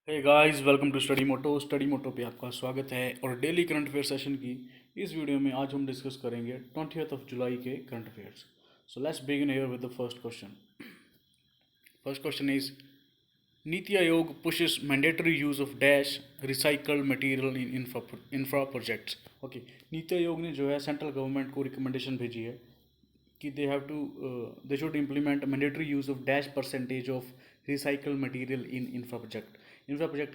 Hey guys, welcome to study moto पे आपका स्वागत है। और डेली करंट अफेयर सेशन की इस वीडियो में आज हम डिस्कस करेंगे 20th जुलाई के current affairs. So let's begin here with the first question. First question is NITI Aayog pushes mandatory use of dash recycled material in infra projects। Okay, NITI Aayog ने जो है सेंट्रल गवर्नमेंट को रिकमेंडेशन भेजी है कि they should implement mandatory use of dash percentage of recycle material in infra project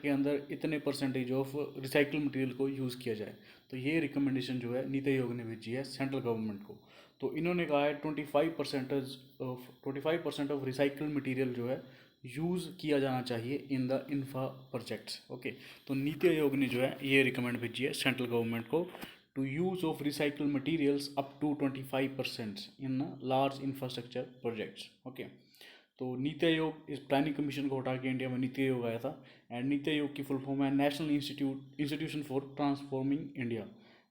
के अंदर इतने परसेंटेज ऑफ रिसाइकल मटेरियल को यूज़ किया जाए। तो ये रिकमेंडेशन जो है नीति आयोग ने भेजी है सेंट्रल गवर्नमेंट को। तो इन्होंने कहा है 25% ऑफ रिसाइकल मटेरियल जो है यूज़ किया जाना चाहिए in the infra projects. Okay, तो नीति आयोग ने जो है ये रिकमेंड भेजी है सेंट्रल गवर्नमेंट को to use of recycled materials up to 25% in large infrastructure projects। Okay, तो नीति आयोग इस प्लानिंग कमीशन को हटा के इंडिया में नीति आयोग आया था। एंड नीति आयोग की फुल फॉर्म है national institution for transforming India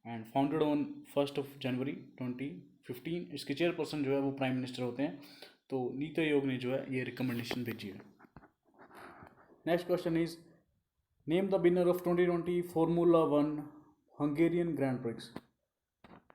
and founded on 1 जनवरी 2015। इसके चेयरपर्सन जो है वो प्राइम मिनिस्टर होते हैं। तो नीति आयोग ने जो है ये रिकमेंडेशन भेजी है। Next question is name the winner of 2020 formula one Hungarian grand prix.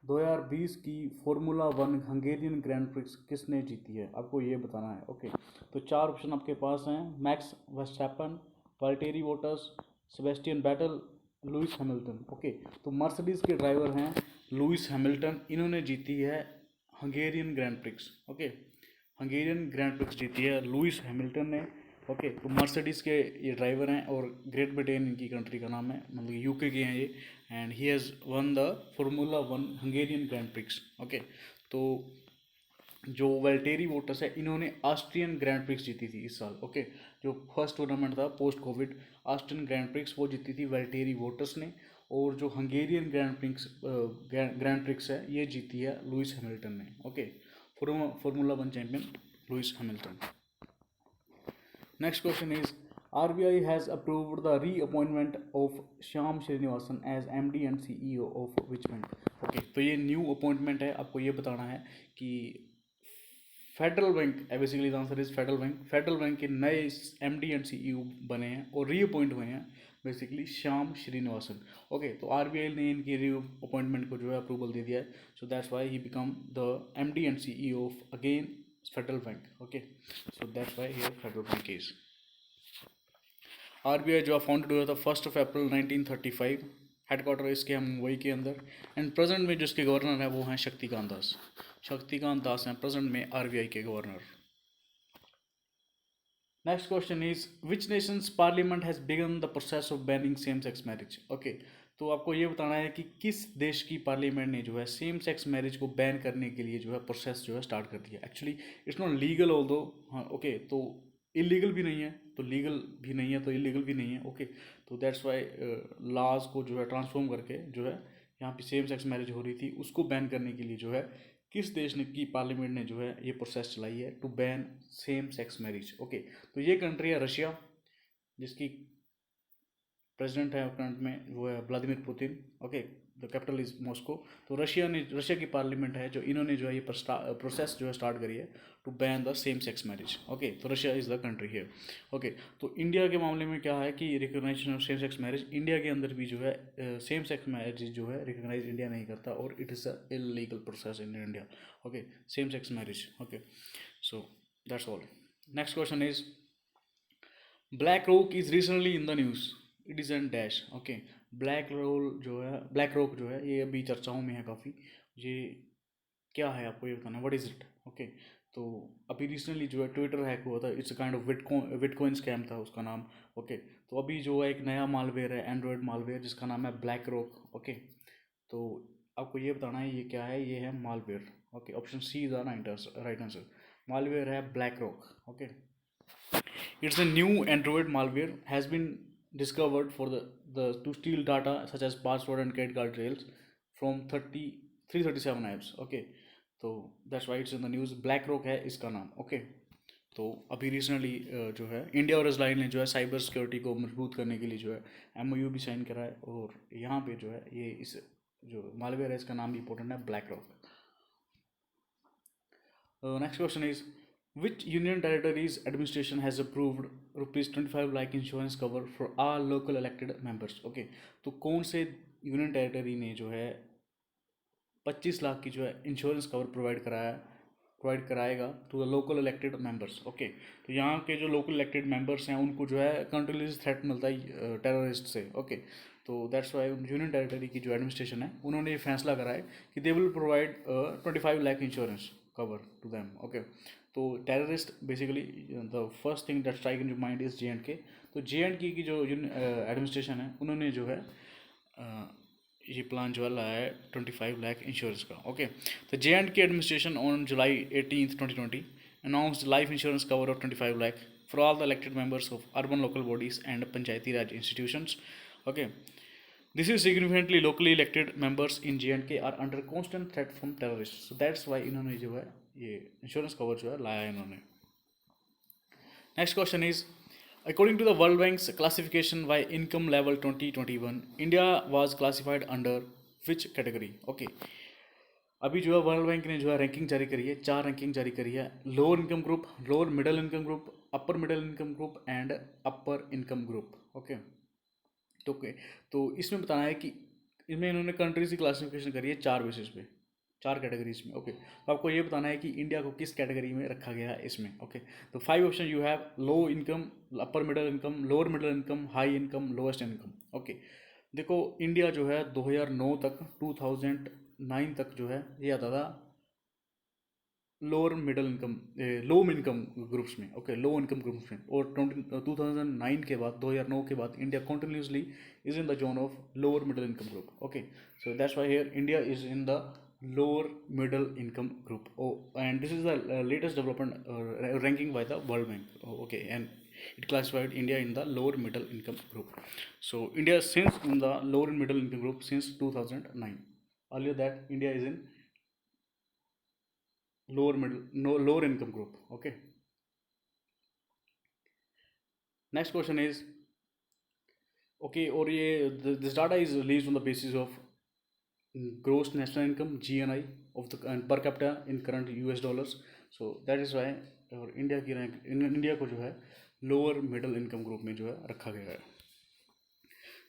2020 की formula one Hungarian grand prix किसने जीती है, आपको ये बताना है। ओके, तो चार ऑप्शन आपके पास हैं: max Verstappen, Valtteri boats, Sebastian battle, Lewis Hamilton. Okay, तो मर्सिडीज के ड्राइवर हैं लुइस हैमिल्टन, इन्होंने जीती है Hungarian grand prix. Okay, Hungarian grand prix जीती है लुइस हैमिल्टन ने। ओके, तो मर्सिडीज़ के ये ड्राइवर हैं और ग्रेट ब्रिटेन इनकी कंट्री का नाम है, मतलब यूके के हैं ये। And he has one the formula one Hungarian grand prix. Okay, तो जो वेल्टेरी वोटर्स है इन्होंने ऑस्ट्रियन ग्रैंड प्रिक्स जीती थी इस साल। ओके, जो फर्स्ट टूर्नामेंट था post Covid Austrian grand prix वो जीती थी वेल्टेरी वोटर्स ने। और जो हंगेरियन ग्रैंड प्रिक्स है ये जीती है लुइस हैमिल्टन ने। Okay, formula one champion Lewis Hamilton. Next question is RBI has approved the reappointment of Shyam Srinivasan as MD and CEO of which bank। Okay, तो ये न्यू अपॉइंटमेंट है। आपको ये बताना है कि फेडरल बैंक है, basically the answer is federal bank के नए MD एंड CEO बने हैं और रीअपॉइंट हुए हैं बेसिकली श्याम श्रीनिवासन। ओके, तो RBI ने इनकी री अपॉइंटमेंट को जो है अप्रूवल दे दिया है। सो that's why he become the MD and CEO of again federal bank. Okay, so that's Y here federal bank is. RBI जो है फाउंडेड हुआ था 1 अप्रैल 1935। हेडक्वार्टर इसके हम मुंबई के अंदर। एंड प्रेजेंट में जिसके गवर्नर हैं वो हैं शक्तिकांत दास हैं प्रेजेंट में RBI के governor. Next question is which Nations parliament has begun the process of banning same sex marriage. Okay, तो आपको ये बताना है कि किस देश की पार्लियामेंट ने जो है सेम सेक्स मैरिज को बैन करने के लिए जो है प्रोसेस जो है स्टार्ट कर दिया। Actually it's not legal all दो। हाँ, ओके, तो इलीगल भी नहीं है तो लीगल भी नहीं है तो इलीगल भी नहीं है। ओके, तो दैट्स वाई लॉज को जो है ट्रांसफॉर्म करके जो है यहाँ पे सेम सेक्स मैरिज हो रही थी उसको बैन करने के लिए जो है किस देश ने की पार्लियामेंट ने जो है ये प्रोसेस चलाई है to ban same sex marriage. Okay, तो ये कंट्री है रशिया, जिसकी प्रेसिडेंट है करंट में वो है Vladimir Putin. Okay, the capital is Moscow. तो रशिया की पार्लियामेंट है जो इन्होंने जो है ये प्रोसेस जो है स्टार्ट करी है to ban the same sex marriage. Okay, तो Russia is the country here. Okay, तो इंडिया के मामले में क्या है कि recognisation of same sex marriage India के अंदर भी जो है सेम सेक्स मैरिज जो है रिकोगनाइज इंडिया नहीं करता और it is a illegal process in India. Okay, same sex marriage. Okay, so that's all. Next question is black rock is recently in the news, it is an dash. Okay, black rock जो है ये अभी चर्चाओं में है काफ़ी। ये क्या है आपको ये बताना है, व्हाट इज़ इट। ओके, तो अभी रिसेंटली जो है ट्विटर हैक हुआ था, it's kind of bitcoin scam था उसका नाम। ओके, तो अभी जो है एक नया मालवेयर है एंड्रॉयड मालवेयर जिसका नाम है ब्लैक रॉक। ओके, तो आपको ये बताना है ये क्या है, ये है malware. Okay, option C is the right answer. Malware है BlackRock. Okay, it's a new Android malware has been discovered for the to steal data such as password and credit card details from 337 apps. Okay, तो that's why it's in the news। Black rock है इसका नाम। Okay, तो अभी recently जो है India और Israel ने जो है साइबर सिक्योरिटी को मजबूत करने के लिए जो है MOU भी साइन करा है और यहाँ पे जो है ये इस जो मालवेयर है इसका नाम भी इंपॉर्टेंट है black rock. Next question is Which union territories administration has approved rupees 25 lakh insurance cover for all local elected members? Okay, तो कौन से यूनियन टेरिटरी ने जो है 25 लाख की जो है इंश्योरेंस कवर प्रोवाइड कराएगा to the local elected members? Okay, तो यहाँ के जो लोकल इलेक्टेड मेंबर्स हैं उनको जो है कंटिन्यूस थ्रेट मिलता है टेररिस्ट से। ओके, तो दैट्स वाई यूनियन टेरिटरी की जो एडमिनिस्ट्रेशन है उन्होंने ये फैसला करा है कि they will provide 25 lakh insurance cover to them. Okay, तो terrorist basically the first thing that strike in your mind is JNK। तो JNK की जो एडमिनिस्ट्रेशन है उन्होंने जो है ये प्लान जो है लाया है 25 लाख इंश्योरेंस का। ओके, तो JNK administration on July 18th 2020 announced life insurance cover of 25 lakh for all the elected members of urban local bodies and Panchayati Raj institutions. Okay, this is significantly locally elected members in JNK are under constant threat from terrorists. So that's why इन्होंने जो है ये insurance cover जो है लाया है इन्होंने। Next question is, according to the World Bank's classification by income level 2021, India was classified under which category? Okay, अभी जो है वर्ल्ड बैंक ने जो है रैंकिंग जारी करी है, 4 रैंकिंग जारी करी है। Lower income group, lower middle income group, upper middle income group and upper income group. Okay, तो इसमें बताना है कि इसमें इन्होंने कंट्रीज की क्लासिफिकेशन करी है 4 बेसिस पे, 4 कैटेगरीज में। ओके, तो आपको ये बताना है कि इंडिया को किस कैटेगरी में रखा गया है इसमें। ओके, तो 5 option you have: low income, upper middle income, lower middle income, high income, lowest income. Okay, देखो इंडिया जो है 2009 तक 2009 तक जो है ये आता था lower middle income, low income groups में। ओके, लो इनकम ग्रुप्स में, और 2009 के बाद 2009 के बाद India continuously is in the zone of lower middle income group. Okay, so that's why here India is in the lower middle income group. Oh, and this is the latest development ranking by the World Bank. Oh, okay, and it classified India in the lower middle income group. So India since in the lower middle income group since 2009. Earlier that India is in lower income group. Okay, next question is, okay, और ये this data is released on the basis of gross national income GNI of the per capita in current US dollars. So that is why और India की rank India को जो है lower middle income group में जो है रखा गया है।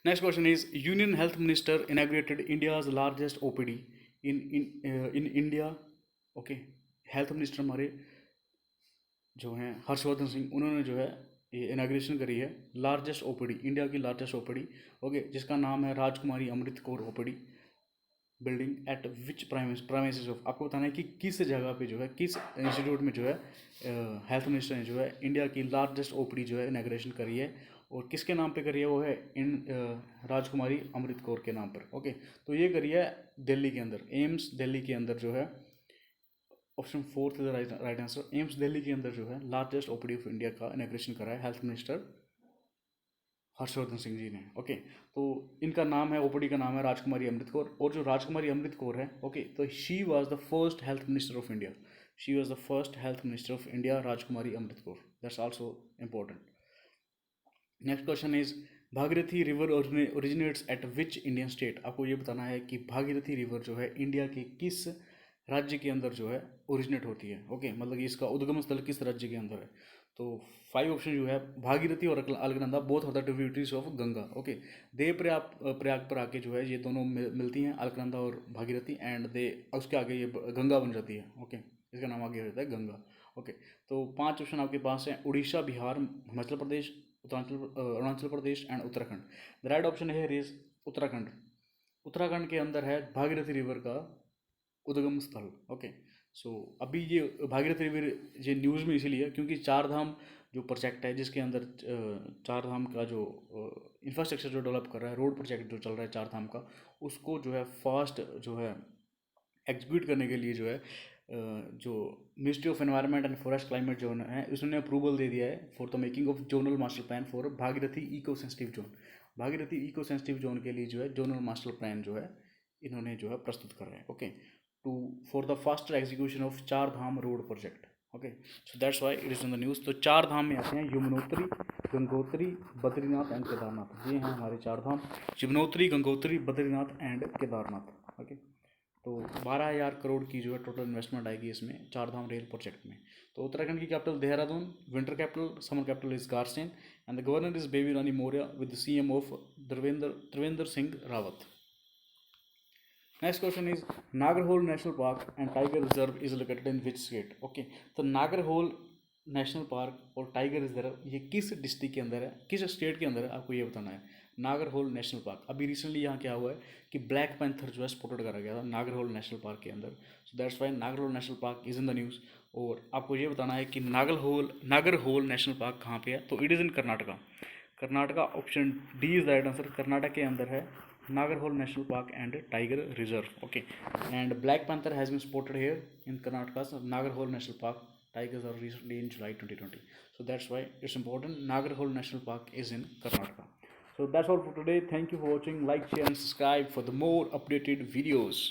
Next question is, union health minister inaugurated India's largest OPD in India. Okay, health minister हमारे जो हैं हर्षवर्धन सिंह, उन्होंने जो है ये इनाग्रेशन करी है लार्जेस्ट OPD, इंडिया की लार्जेस्ट OPD। ओके, जिसका नाम है Rajkumari Amrit Kaur OPD building at which premises of. आपको बताना है कि किस जगह पे जो है, किस इंस्टीट्यूट में जो है हेल्थ मिनिस्टर ने जो है इंडिया की लार्जेस्ट OPD जो है इनाग्रेशन करी है, और किसके नाम पे करी है, वो है राजकुमारी अमृत कौर के नाम पर। ओके, तो ये करी है दिल्ली के अंदर, एम्स दिल्ली के अंदर जो है, option 4 is the right answer. AIIMS Delhi के अंदर जो है लार्जेस्ट OPD ऑफ इंडिया का इनाग्रेशन करा है हेल्थ मिनिस्टर हर्षवर्धन सिंह जी ने। ओके, तो इनका नाम है, OPD का नाम है राजकुमारी अमृत कौर, और जो राजकुमारी अमृत कौर है, ओके, तो she was the first health minister of India, she was the first health minister of India, Rajkumari Amrit Kaur. That's also important. Next question is, Bhagirathi river originates at which Indian state. आपको ये बताना है कि भागीरथी रिवर जो है इंडिया के किस राज्य के अंदर जो है ओरिजिनेट होती है। ओके, मतलब कि इसका उद्गम स्थल किस राज्य के अंदर है। तो 5 ऑप्शन जो है, भागीरथी और Alaknanda both are the tributaries of Ganga. Okay, Devprayag पर आके जो है ये दोनों मिलती हैं, अलकनंदा और भागीरथी, एंड दे उसके आगे ये गंगा बन जाती है। ओके, इसका नाम आगे रहता है गंगा। ओके, तो 5 ऑप्शन आपके पास हैं, Orissa, Bihar, Himachal Pradesh, Arunachal Pradesh and Uttarakhand. The right option है इज उत्तराखंड। उत्तराखंड के अंदर है भागीरथी रिवर का उद्गम स्थल। ओके, सो अभी ये भागीरथी रिवर ये न्यूज़ में इसीलिए क्योंकि 4 धाम जो प्रोजेक्ट है, जिसके अंदर 4 धाम का जो इंफ्रास्ट्रक्चर जो डेवलप कर रहा है, रोड प्रोजेक्ट जो चल रहा है 4 धाम का, उसको जो है फास्ट जो है एग्जीक्यूट करने के लिए जो है जो ministry of environment and forest climate zone है, उसने अप्रूवल दे दिया है for the making of zonal master plan for Bhagirathi eco sensitive zone. Bhagirathi eco sensitive zone के लिए जो है जोनल मास्टर प्लान जो है इन्होंने जो है प्रस्तुत कर रहे हैं। Okay, to for the faster execution of 4 Dham road project. Okay, so that's why it is in the news. तो 4 धाम में आते हैं यमुनोत्री, गंगोत्री, बद्रीनाथ एंड केदारनाथ। ये हैं हमारे 4 धाम, यमुनोत्री, गंगोत्री, बद्रीनाथ एंड केदारनाथ। ओके, तो 12,000 करोड़ की जो है टोटल इन्वेस्टमेंट आएगी इसमें, चारधाम रेल प्रोजेक्ट में। तो उत्तराखंड की capital Dehradun, winter capital summer capital is Gairsain, and the governor is Baby Rani Maurya with the CM of Trivendra Singh Rawat. Next question is Nagarhole National Park and Tiger Reserve is located in which state? Okay, तो Nagarhole national park और tiger reserve ये किस district के अंदर है, किस state के अंदर है, आपको ये बताना है। नागरहोल नेशनल पार्क, अभी रिसेंटली यहाँ क्या हुआ है कि ब्लैक पैंथर जो है स्पॉटेड करा गया था नागरहोल नेशनल पार्क के अंदर। सो that's Y Nagarhole national park is in the news. और आपको ये बताना है कि नागरहोल नेशनल पार्क कहाँ पे है, तो it is in Karnataka. Karnataka, option D is the right answer, Karnataka के अंदर है Nagarhole National Park and Tiger Reserve. Okay, and Black Panther has been spotted here in Karnataka's Nagarhole National Park. Tigers are recently in July 2020. So that's why it's important. Nagarhole National Park is in Karnataka. So that's all for today. Thank you for watching. Like, share, and subscribe for the more updated videos.